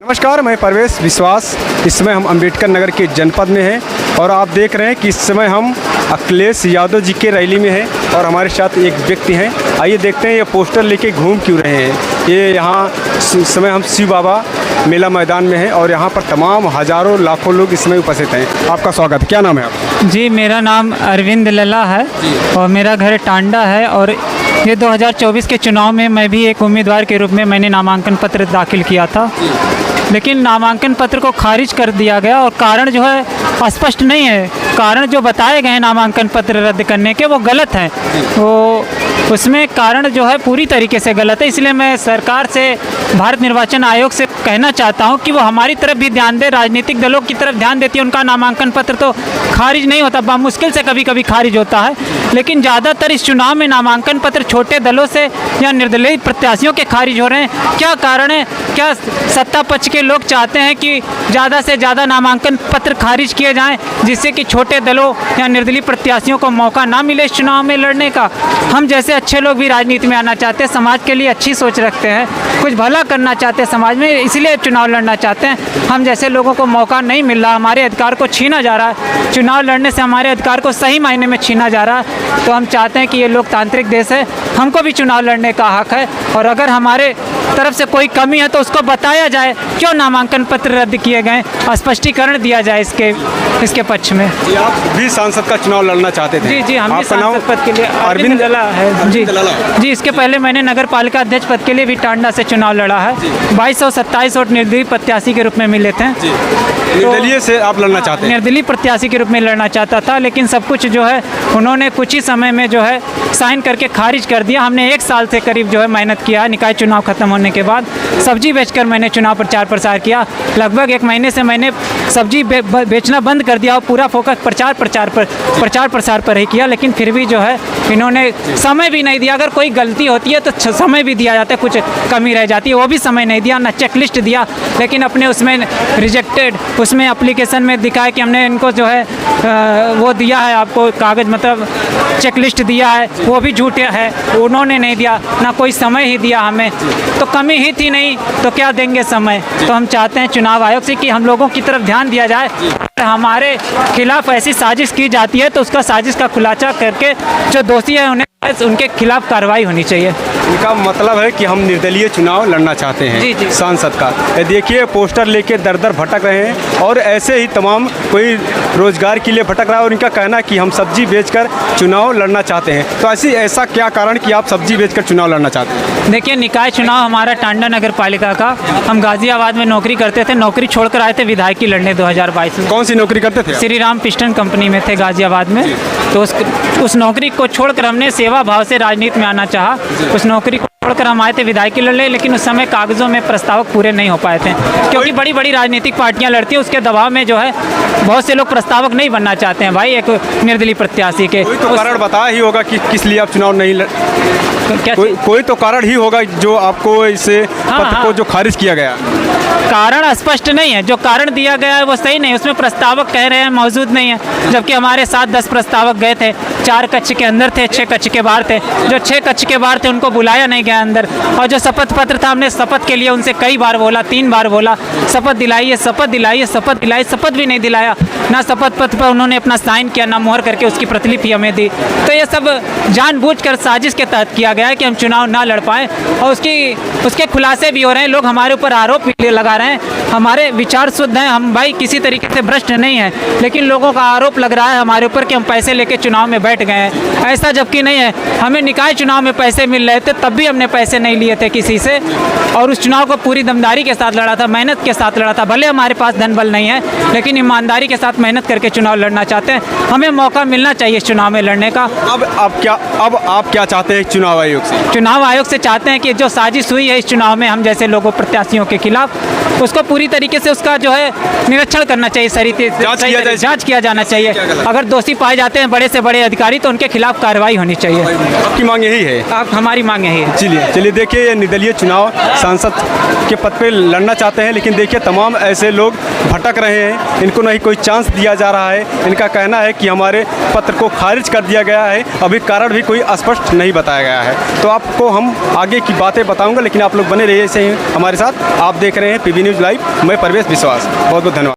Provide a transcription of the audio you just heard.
नमस्कार, मैं परवेश विश्वास। इस समय हम अंबेडकर नगर के जनपद में हैं और आप देख रहे हैं कि इस समय हम अखिलेश यादव जी के रैली में हैं और हमारे साथ एक व्यक्ति हैं। आइए देखते हैं ये पोस्टर लेके घूम क्यों रहे हैं। ये यहाँ इस समय हम शिव बाबा मेला मैदान में हैं और यहाँ पर तमाम हज़ारों लाखों लोग इसमें उपस्थित हैं। आपका स्वागत है। क्या नाम है आपका? जी, मेरा नाम अरविंद लल्ला है और मेरा घर टांडा है और ये 2024 के चुनाव में मैं भी एक उम्मीदवार के रूप में मैंने नामांकन पत्र दाखिल किया था, लेकिन नामांकन पत्र को खारिज कर दिया गया और कारण जो है स्पष्ट नहीं है। कारण जो बताए गए हैं नामांकन पत्र रद्द करने के वो गलत हैं, वो उसमें कारण जो है पूरी तरीके से गलत है। इसलिए मैं सरकार से, भारत निर्वाचन आयोग से कहना चाहता हूं कि वो हमारी तरफ भी ध्यान दे। राजनीतिक दलों की तरफ ध्यान देती है, उनका नामांकन पत्र तो खारिज नहीं होता, मुश्किल से कभी कभी खारिज होता है, लेकिन ज़्यादातर इस चुनाव में नामांकन पत्र छोटे दलों से या निर्दलीय प्रत्याशियों के खारिज हो रहे हैं। क्या कारण है? क्या सत्ता पक्ष के लोग चाहते हैं कि ज़्यादा से ज़्यादा नामांकन पत्र खारिज किए जाएं, जिससे कि छोटे दलों या निर्दलीय प्रत्याशियों को मौका ना मिले इस चुनाव में लड़ने का? हम जैसे अच्छे लोग भी राजनीति में आना चाहते हैं, समाज के लिए अच्छी सोच रखते हैं, कुछ भला करना चाहते हैं समाज में, इसलिए चुनाव लड़ना चाहते हैं। हम जैसे लोगों को मौका नहीं मिल रहा, हमारे अधिकार को छीना जा रहा है, चुनाव लड़ने से हमारे अधिकार को सही मायने में छीना जा रहा है। तो हम चाहते हैं कि ये लोकतांत्रिक देश है, हमको भी चुनाव लड़ने का हक है और अगर हमारे तरफ से कोई कमी है तो उसको बताया जाए, क्यों नामांकन पत्र रद्द किए गए, स्पष्टीकरण दिया जाए इसके पक्ष में। जी, आप भी सांसद का चुनाव लड़ना चाहते थे? जी, हम भी सांसद पद के लिए अरविंद लल्ला है। जी, इसके पहले मैंने नगर पालिका अध्यक्ष पद के लिए भी टांडा से चुनाव लड़ा है। 2227 वोट निर्दलीय प्रत्याशी के रूप में मिले थे। निर्दलीय से आप लड़ना चाहते हैं? निर्दलीय प्रत्याशी के रूप में लड़ना चाहता था, लेकिन सब कुछ जो है उन्होंने कुछ ही समय में जो है साइन करके खारिज कर दिया। हमने 1 साल से करीब जो है मेहनत किया, निकाय चुनाव खत्म होने के बाद सब्जी बेचकर मैंने चुनाव प्रचार प्रसार किया। लगभग 1 महीने से मैंने सब्जी बेचना बंद कर दिया और पूरा फोकस प्रचार प्रसार पर ही किया, लेकिन फिर भी जो है इन्होंने समय भी नहीं दिया। अगर कोई गलती होती है तो समय भी दिया जाता है, कुछ कमी रह जाती है, वो भी समय नहीं दिया, ना चेकलिस्ट दिया, लेकिन अपने उसमें रिजेक्टेड उसमें एप्लीकेशन में दिखाया कि हमने इनको जो है वो दिया है आपको कागज़, मतलब चेकलिस्ट दिया है, वो भी झूठे है, उन्होंने नहीं दिया, ना कोई समय ही दिया हमें, तो कमी ही थी नहीं तो क्या देंगे समय। तो हम चाहते हैं चुनाव आयोग से कि हम लोगों की तरफ ध्यान दिया जाए। हमारे खिलाफ ऐसी साजिश की जाती है तो उसका साजिश का खुलासा करके जो दोषी है उनके खिलाफ कार्रवाई होनी चाहिए। इनका मतलब है कि हम निर्दलीय चुनाव लड़ना चाहते हैं। जी। सांसद का देखिए पोस्टर लेके दर दर भटक रहे हैं और ऐसे ही तमाम कोई रोजगार के लिए भटक रहा है और इनका कहना है कि हम सब्जी बेचकर चुनाव लड़ना चाहते हैं। तो ऐसा क्या कारण कि आप सब्जी बेचकर चुनाव लड़ना चाहते हैं? देखिए, निकाय चुनाव हमारा टांडा नगर पालिका का, हम गाजियाबाद में नौकरी करते थे, नौकरी छोड़कर आए थे विधायकी लड़ने 2022 में। कौन सी नौकरी करते थे? श्री राम पिस्टन कंपनी में थे गाजियाबाद में। तो उस नौकरी को छोड़कर हमने सेवा भाव से राजनीति में आना चाहा। उस नौकरी को छोड़कर हम आए थे विधायकी लड़ने, लेकिन उस समय कागजों में प्रस्तावक पूरे नहीं हो पाए थे, क्योंकि बड़ी बड़ी राजनीतिक पार्टियां लड़ती हैं, उसके दबाव में जो है बहुत से लोग प्रस्तावक नहीं बनना चाहते हैं भाई एक निर्दलीय प्रत्याशी के। कोई तो कारण बताया ही होगा कि किस लिए आप चुनाव नहीं कोई तो कारण ही होगा जो आपको इसे पत्र को जो खारिज किया गया। कारण स्पष्ट नहीं है, जो कारण दिया गया है वो सही नहीं, उसमें प्रस्तावक कह रहे हैं मौजूद नहीं है, जबकि हमारे साथ 10 प्रस्तावक गए थे, 4 कक्ष के अंदर थे, 6 कक्ष के बाहर थे। जो 6 कक्ष के बाहर थे उनको बुलाया नहीं गया अंदर, और जो शपथ पत्र था हमने शपथ के लिए उनसे कई बार बोला, 3 बार बोला शपथ दिलाइए, शपथ दिलाइए, शपथ दिलाइए, शपथ भी नहीं दिलाया। ना शपथ पत्र पर उन्होंने अपना साइन किया, ना मोहर करके उसकी प्रतिलिपि हमें दी। तो ये सब जानबूझकर साजिश के तहत किया गया है कि हम चुनाव ना लड़ पाएँ, और उसके खुलासे भी हो रहे हैं। लोग हमारे ऊपर आरोप भी लगा रहे हैं, हमारे विचार शुद्ध हैं, हम भाई किसी तरीके से भ्रष्ट नहीं है, लेकिन लोगों का आरोप लग रहा है हमारे ऊपर कि हम पैसे लेके चुनाव में बैठ गए हैं। ऐसा जबकि नहीं है, हमें निकाय चुनाव में पैसे मिल रहे थे, तब भी हमने पैसे नहीं लिए थे किसी से, और उस चुनाव को पूरी दमदारी के साथ लड़ा था, मेहनत के साथ लड़ा था। भले हमारे पास धन बल नहीं है, लेकिन ईमानदारी के साथ मेहनत करके चुनाव लड़ना चाहते हैं। हमें मौका मिलना चाहिए इस चुनाव में लड़ने का। अब आप क्या चाहते हैं चुनाव आयोग से? चुनाव आयोग से चाहते हैं कि जो साजिश हुई है इस चुनाव में हम जैसे लोगों प्रत्याशियों के खिलाफ, उसको पूरी तरीके से उसका जो है निरीक्षण करना चाहिए, जांच किया जाना चाहिए। अगर दोषी पाए जाते हैं बड़े से बड़े अधिकारी अधिकारी तो उनके खिलाफ कार्रवाई होनी चाहिए। आपकी मांग यही है? आप हमारी मांग यही है। चलिए देखिए, ये निर्दलीय चुनाव सांसद के पद पे लड़ना चाहते हैं, लेकिन देखिए तमाम ऐसे लोग भटक रहे हैं, इनको नहीं कोई चांस दिया जा रहा है। इनका कहना है कि हमारे पत्र को खारिज कर दिया गया है, अभी कारण भी कोई स्पष्ट नहीं बताया गया है। तो आपको हम आगे की बातें बताऊंगा, लेकिन आप लोग बने रहिए ऐसे ही हमारे साथ। आप देख रहे हैं PB न्यूज़ लाइव, मैं परवेश विश्वास। बहुत बहुत धन्यवाद।